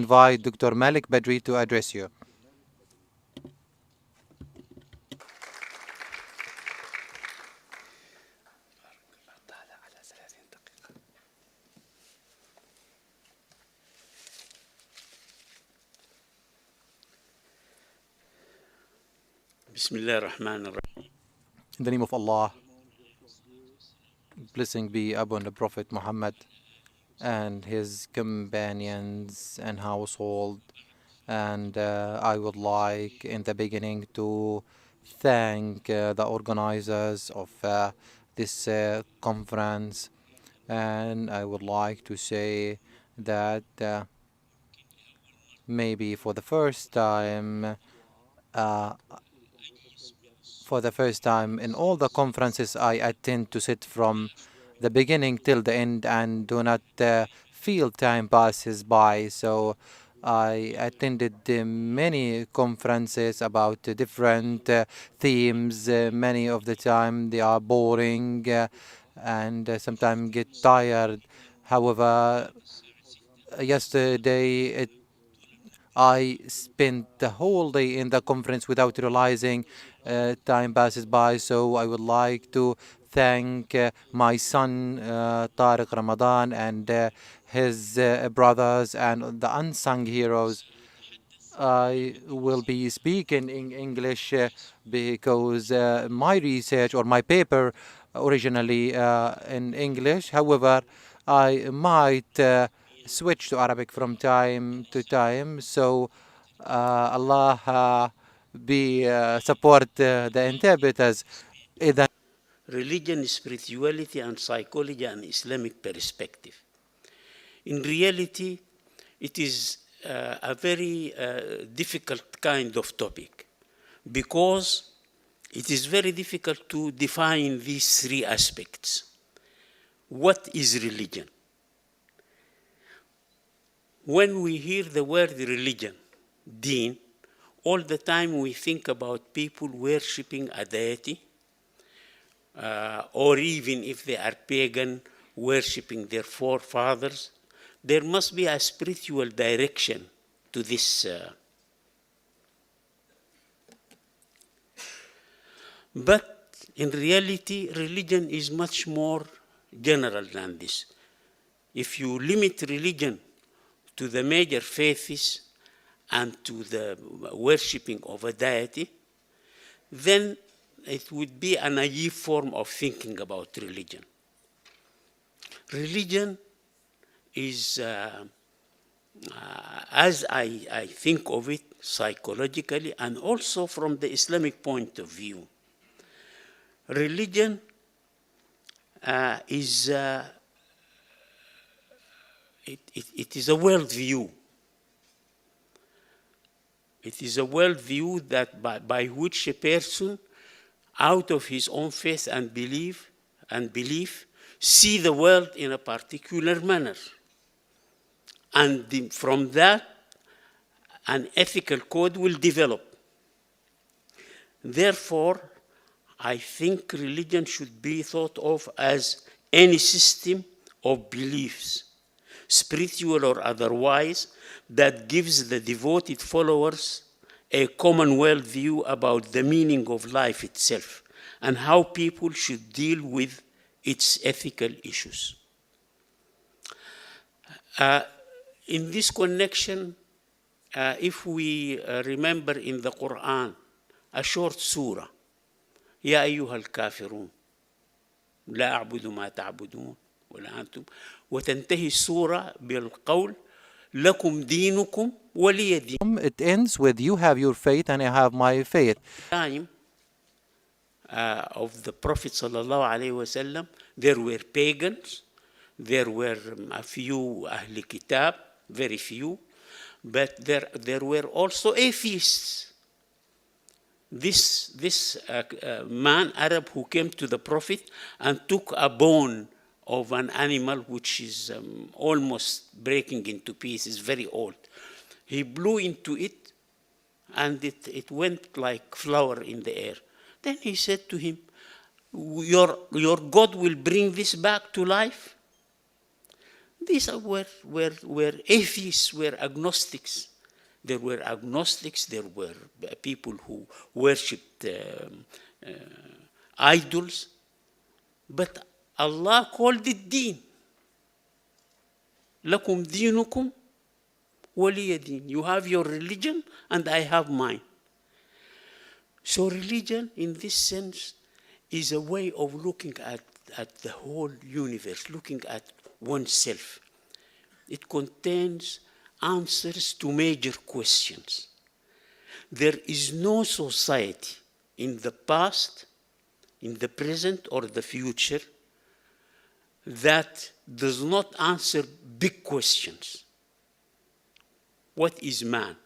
Invite Dr. Malik Badri to address you. Bismillah ar-Rahman ar-Rahim. In the name of Allah, blessing be upon the Prophet Muhammad and his companions and household. And I would like in the beginning to thank the organizers of this conference. And I would like to say that maybe for the first time in all the conferences I attend to sit from the beginning till the end and do not feel time passes by. So I attended many conferences about different themes. Many of the time they are boring and sometimes get tired. However, yesterday I spent the whole day in the conference without realizing time passes by. So I would like to thank my son Tariq Ramadan and his brothers and the unsung heroes. I will be speaking in English because my research or my paper originally in English. However, I might switch to Arabic from time to time. So Allah be support the interpreters. إذا Religion, spirituality, and psychology and Islamic perspective. In reality, it is a very difficult kind of topic because it is very difficult to define these three aspects. What is religion? When we hear the word religion, deen, all the time we think about people worshipping a deity, or even if they are pagan, worshipping their forefathers. There must be a spiritual direction to this. But in reality, religion is much more general than this. If you limit religion to the major faiths and to the worshipping of a deity, then it would be a naive form of thinking about religion. Religion is, as I think of it psychologically and also from the Islamic point of view, religion is it is a worldview. It is a worldview that by which a person, out of his own faith and belief, see the world in a particular manner. And from that, an ethical code will develop. Therefore, I think religion should be thought of as any system of beliefs, spiritual or otherwise, that gives the devoted followers a common worldview about the meaning of life itself and how people should deal with its ethical issues. In this connection, if we remember in the Quran, a short surah, يا أيها الكافرون لا أعبد ما تعبدون ولا أنتم وتنتهي السورة بالقول لكم دينكم ولي دين. It ends with you have your faith and I have my faith. Time of the Prophet sallallahu alaihi wasallam, there were pagans, there were a few Ahl Kitab, very few, but there were also atheists. This man, Arab, who came to the Prophet and took a bone of an animal which is almost breaking into pieces, very old. He blew into it and it went like flour in the air. Then he said to him, your God will bring this back to life? These were atheists, were agnostics. There were agnostics, there were people who worshipped idols, but Allah called it deen. Lakum dinukum waliya deen. You have your religion and I have mine. So religion, in this sense, is a way of looking at the whole universe, looking at oneself. It contains answers to major questions. There is no society in the past, in the present, or the future that does not answer big questions. What is man?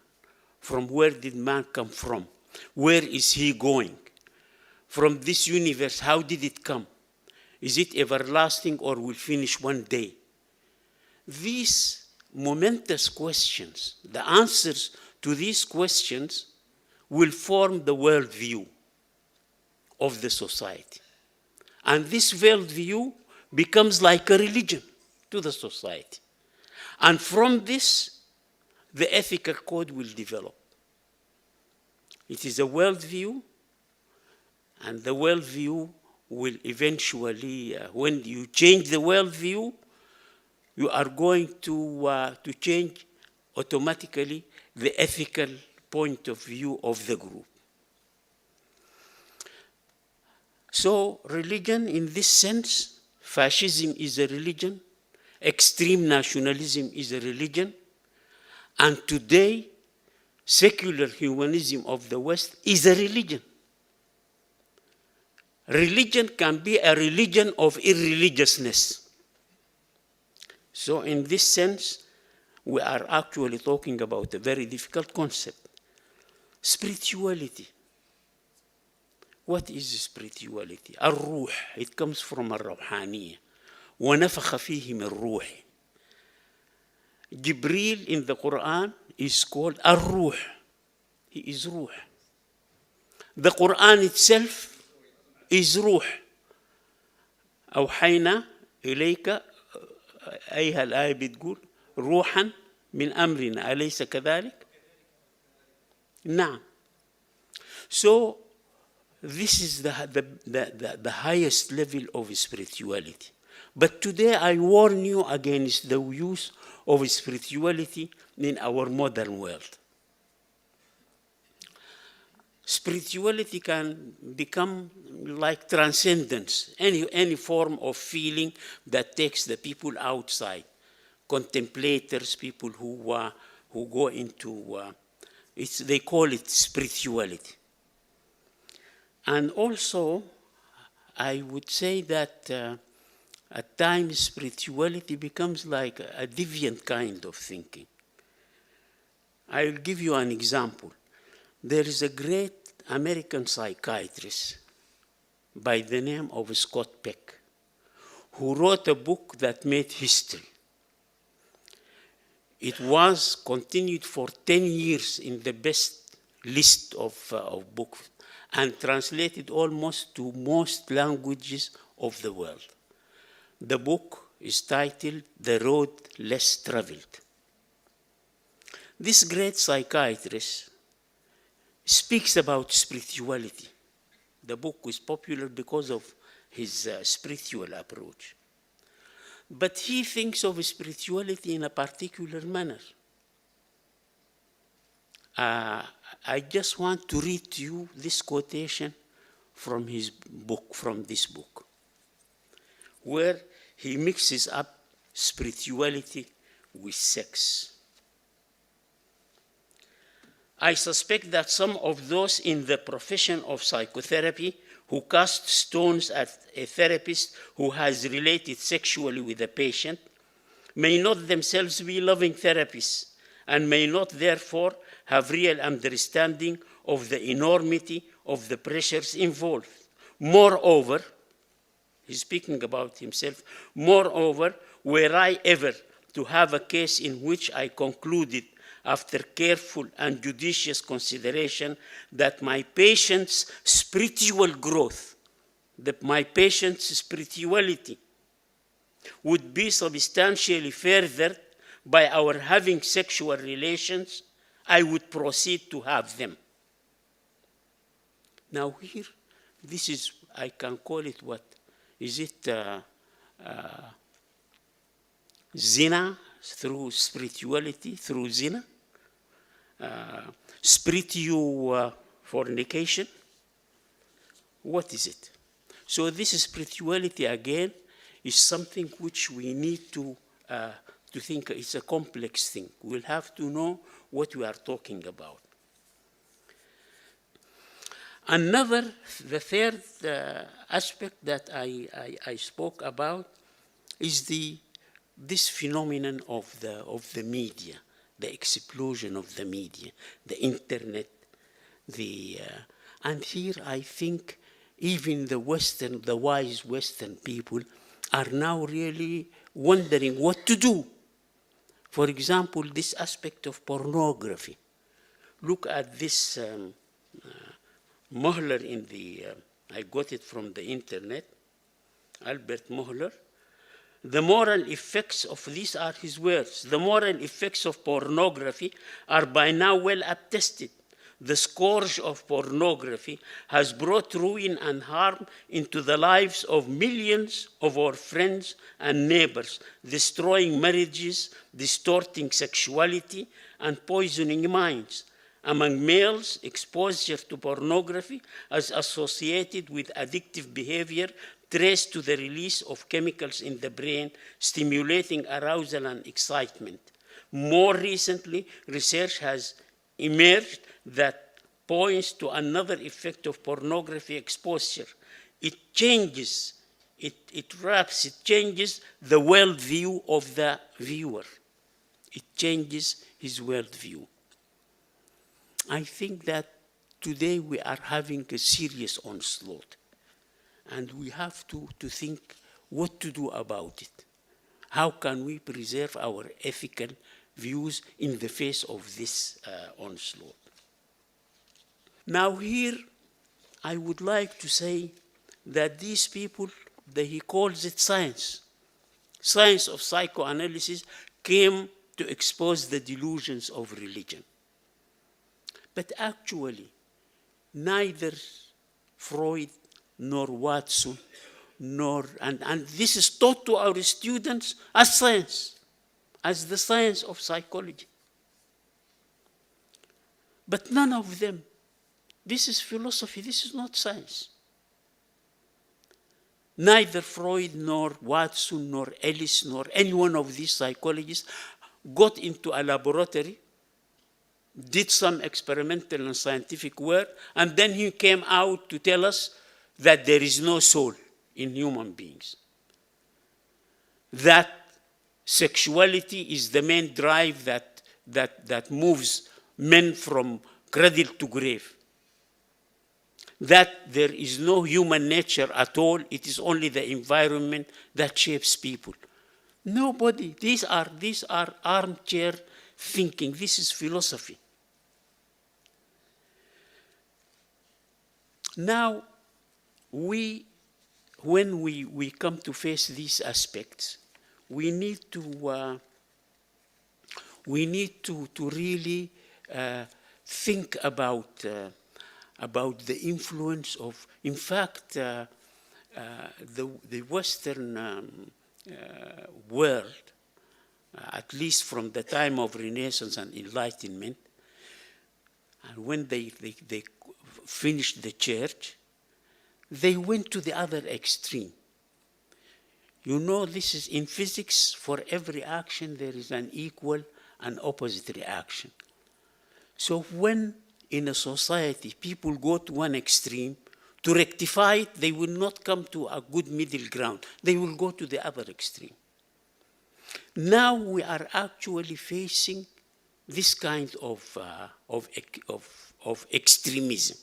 From where did man come from? Where is he going? From this universe, how did it come? Is it everlasting or will finish one day? These momentous questions, the answers to these questions will form the worldview of the society. And this worldview becomes like a religion to the society. And from this, the ethical code will develop. It is a worldview, and the worldview will eventually, when you change the worldview, you are going to change automatically the ethical point of view of the group. So religion, in this sense, fascism is a religion, extreme nationalism is a religion, and today, secular humanism of the West is a religion. Religion can be a religion of irreligiousness. So in this sense, we are actually talking about a very difficult concept. Spirituality. What is spirituality? الروح. It comes from الروحانية. ونفخ فيه من روح. Jibril in the Quran is called الروح. He is روح. The Quran itself is روح. أوحينا إليك أيها الآية بتقول روحا من أمرنا أليس كذلك؟ نعم. So this is the highest level of spirituality. But today I warn you against the use of spirituality in our modern world. Spirituality can become like transcendence, any form of feeling that takes the people outside, contemplators, people who go into, they call it spirituality. And also, I would say that at times spirituality becomes like a deviant kind of thinking. I'll give you an example. There is a great American psychiatrist by the name of Scott Peck, who wrote a book that made history. It was continued for 10 years in the best list of books and translated almost to most languages of the world. The book is titled The Road Less Traveled. This great psychiatrist speaks about spirituality. The book was popular because of his spiritual approach. But he thinks of spirituality in a particular manner. I just want to read to you this quotation from his book, from this book, where he mixes up spirituality with sex. I suspect that some of those in the profession of psychotherapy who cast stones at a therapist who has related sexually with a patient may not themselves be loving therapists and may not therefore have real understanding of the enormity of the pressures involved. Moreover, he's speaking about himself, moreover, were I ever to have a case in which I concluded after careful and judicious consideration that my patient's spiritual growth, that my patient's spirituality would be substantially furthered by our having sexual relations, I would proceed to have them. Now here, this is, I can call it what? Is it zina through spirituality, through zina? Fornication? What is it? So this spirituality again is something which we need to think it's a complex thing. We'll have to know what we are talking about. The third aspect that I spoke about is this phenomenon of the media, the explosion of the media, the internet, and here I think even the wise Western people are now really wondering what to do. For example, this aspect of pornography. Look at this Mohler in I got it from the internet, Albert Mohler. The moral effects of, these are his words, the moral effects of pornography are by now well attested. The scourge of pornography has brought ruin and harm into the lives of millions of our friends and neighbors, destroying marriages, distorting sexuality, and poisoning minds. Among males, exposure to pornography is associated with addictive behavior traced to the release of chemicals in the brain, stimulating arousal and excitement. More recently, research has emerged that points to another effect of pornography exposure. It changes, it changes the worldview of the viewer. It changes his worldview. I think that today we are having a serious onslaught, and we have to think what to do about it. How can we preserve our ethical views in the face of this onslaught? Now here, I would like to say that these people, he calls it science. Science of psychoanalysis came to expose the delusions of religion. But actually, neither Freud nor Watson, and this is taught to our students as science, as the science of psychology. But none of them. This is philosophy, this is not science. Neither Freud nor Watson nor Ellis nor any one of these psychologists got into a laboratory, did some experimental and scientific work, and then he came out to tell us that there is no soul in human beings. That sexuality is the main drive that moves men from cradle to grave. That there is no human nature at all, it is only the environment that shapes people. Nobody, these are armchair thinking, this is philosophy. Now, when we come to face these aspects, we need to really think about the influence of, in fact, the Western world, at least from the time of Renaissance and Enlightenment, and when they finished the church, they went to the other extreme. You know, this is in physics, for every action there is an equal and opposite reaction. So when in a society people go to one extreme, to rectify it, they will not come to a good middle ground. They will go to the other extreme. Now we are actually facing this kind of extremism.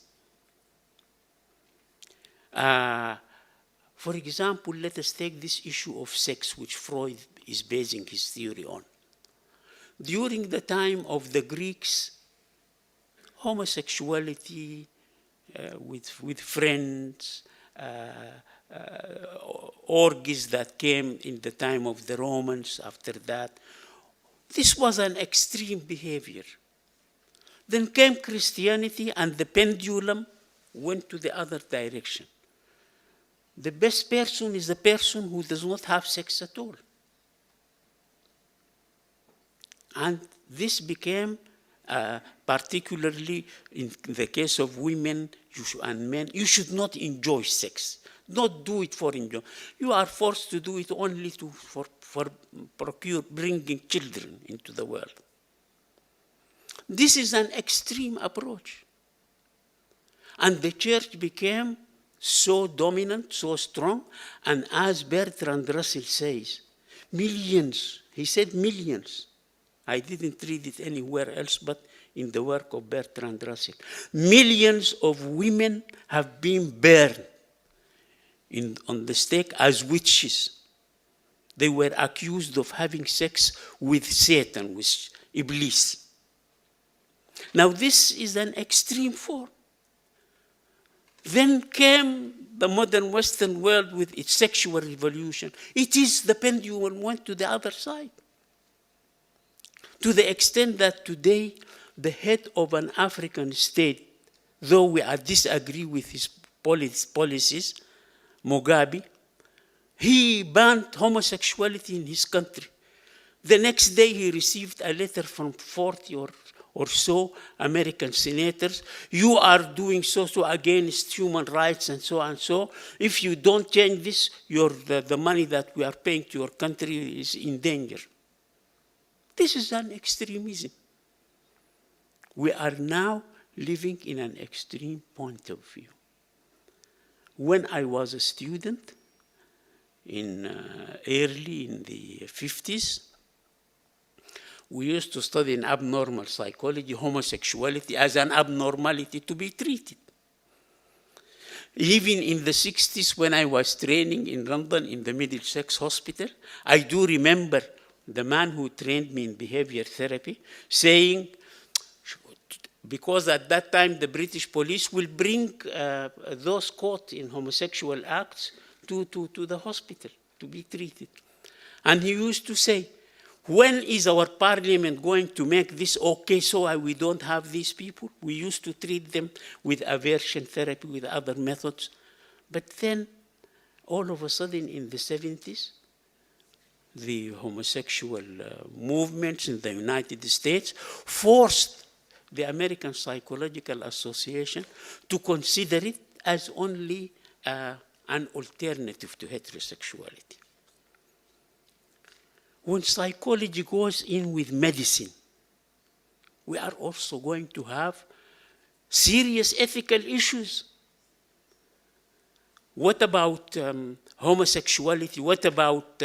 For example, let us take this issue of sex, which Freud is basing his theory on. During the time of the Greeks, homosexuality with friends, orgies that came in the time of the Romans after that. This was an extreme behavior. Then came Christianity, and the pendulum went to the other direction. The best person is the person who does not have sex at all. And this became, particularly in the case of women and men, you should not enjoy sex. Not do it for enjoy. You are forced to do it only for bringing children into the world. This is an extreme approach. And the church became so dominant, so strong, and as Bertrand Russell says, millions, he said millions. I didn't read it anywhere else but in the work of Bertrand Russell. Millions of women have been burned on the stake as witches. They were accused of having sex with Satan, with Iblis. Now this is an extreme form. Then came the modern Western world with its sexual revolution. It is the pendulum went to the other side. To the extent that today, the head of an African state, though we disagree with his policies, Mugabe, he banned homosexuality in his country. The next day he received a letter from 40 or so American senators. You are doing so against human rights and so and so. If you don't change this, the money that we are paying to your country is in danger. This is an extremism. We are now living in an extreme point of view. When I was a student, early in the 50s, we used to study in abnormal psychology, homosexuality as an abnormality to be treated. Even in the 60s, when I was training in London in the Middlesex Hospital, I do remember the man who trained me in behavior therapy saying, because at that time the British police will bring those caught in homosexual acts to the hospital to be treated. And he used to say, when is our parliament going to make this okay so we don't have these people? We used to treat them with aversion therapy, with other methods. But then, all of a sudden in the 70s, the homosexual movements in the United States forced the American Psychological Association to consider it as only an alternative to heterosexuality. When psychology goes in with medicine, we are also going to have serious ethical issues. What about homosexuality? What about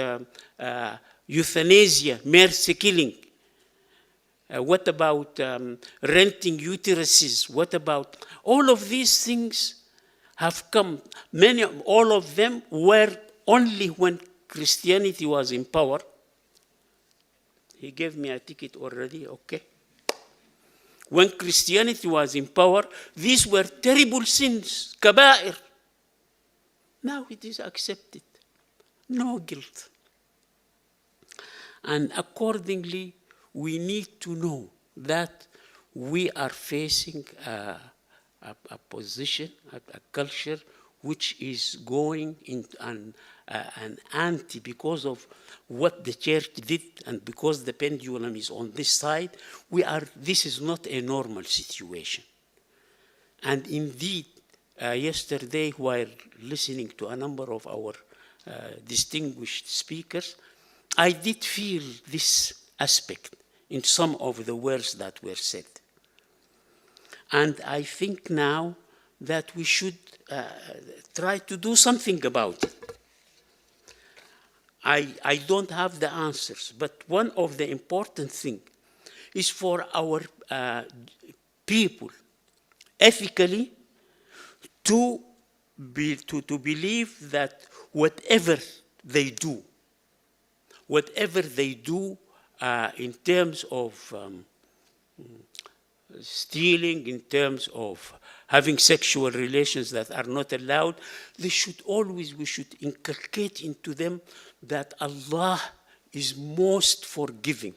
euthanasia, mercy killing? What about renting uteruses? What about all of these things have come? All of them were only when Christianity was in power. He gave me a ticket already, okay. When Christianity was in power, these were terrible sins, kaba'ir. Now it is accepted, no guilt. And accordingly, we need to know that we are facing a position, a culture which is going into an anti because of what the church did and because the pendulum is on this side. This is not a normal situation. And indeed, yesterday, while listening to a number of our distinguished speakers, I did feel this aspect in some of the words that were said. And I think now that we should try to do something about it. I don't have the answers, but one of the important things is for our people ethically to believe that whatever they do in terms of stealing, in terms of having sexual relations that are not allowed, we should inculcate into them that Allah is most forgiving.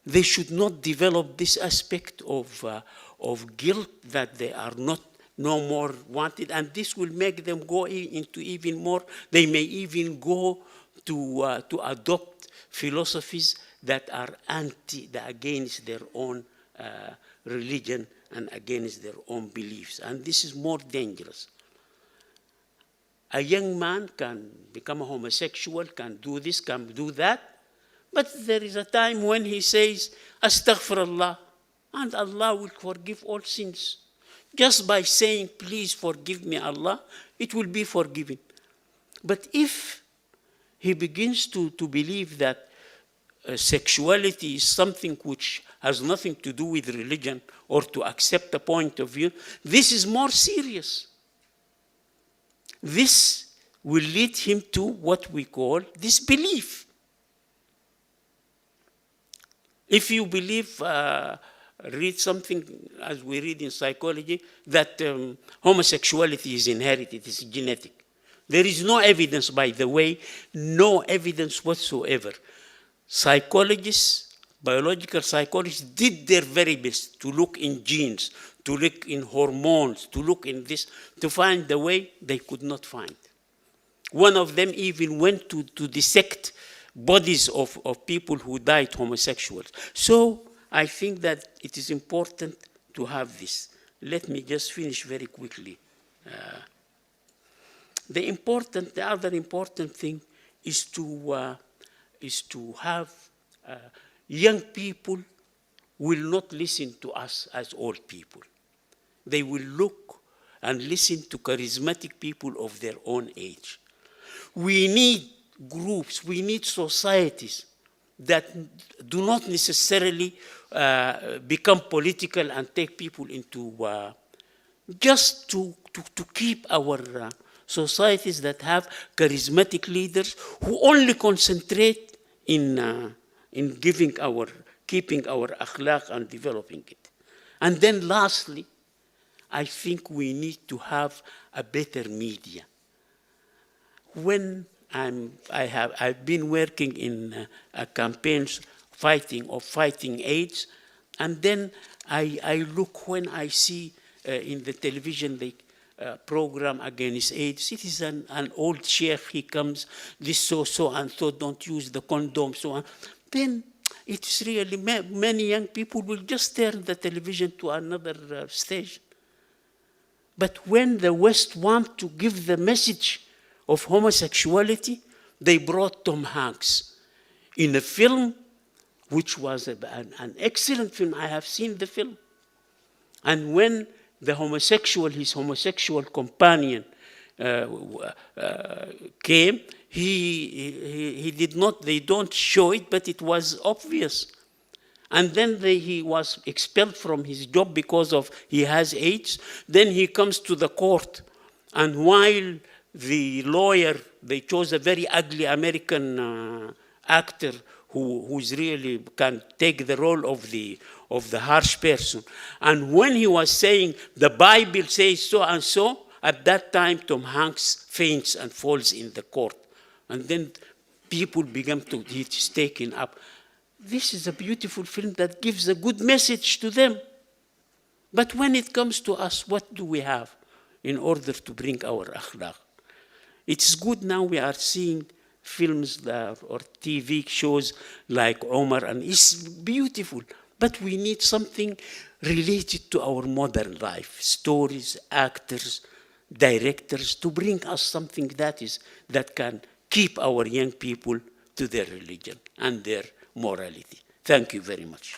They should not develop this aspect of guilt that they are no more wanted, and this will make them go into even more. They may even go to adopt philosophies that are against their own religion and against their own beliefs, and this is more dangerous. A young man can become a homosexual, can do this, can do that, but there is a time when he says, Astaghfirullah, and Allah will forgive all sins. Just by saying, please forgive me, Allah, it will be forgiven. But if he begins to believe that sexuality is something which has nothing to do with religion or to accept a point of view, this is more serious. This will lead him to what we call disbelief. If you believe, read something, as we read in psychology, that homosexuality is inherited, it's genetic. There is no evidence, by the way, no evidence whatsoever. Psychologists, biological psychologists did their very best to look in genes, to look in hormones, to look in this, to find the way they could not find. One of them even went to dissect bodies of people who died homosexuals. So I think that it is important to have this. Let me just finish very quickly. The other important thing is to have young people will not listen to us as old people. They will look and listen to charismatic people of their own age. We need groups, we need societies that do not necessarily become political and take people into, just to keep our societies that have charismatic leaders who only concentrate in keeping our akhlaq and developing it. And then lastly, I think we need to have a better media. When I've been working in campaigns fighting AIDS, and then I look when I see in the television the program against AIDS. It is an old sheikh. He comes, this so and so, don't use the condom, so on. Then it's really many young people will just turn the television to another station. But when the West want to give the message of homosexuality, they brought Tom Hanks in a film which was an excellent film. I have seen the film. And when his homosexual companion came, they don't show it, but it was obvious. And then he was expelled from his job because he has AIDS. Then he comes to the court, and while the lawyer, they chose a very ugly American actor who's really can take the role of the harsh person. And when he was saying, the Bible says so and so, at that time Tom Hanks faints and falls in the court. And then people began to, it's taken up. This is a beautiful film that gives a good message to them. But when it comes to us, what do we have in order to bring our akhlaq? It's good now we are seeing films or TV shows like Omar, and it's beautiful. But we need something related to our modern life, stories, actors, directors, to bring us something that can keep our young people to their religion and their morality. Thank you very much.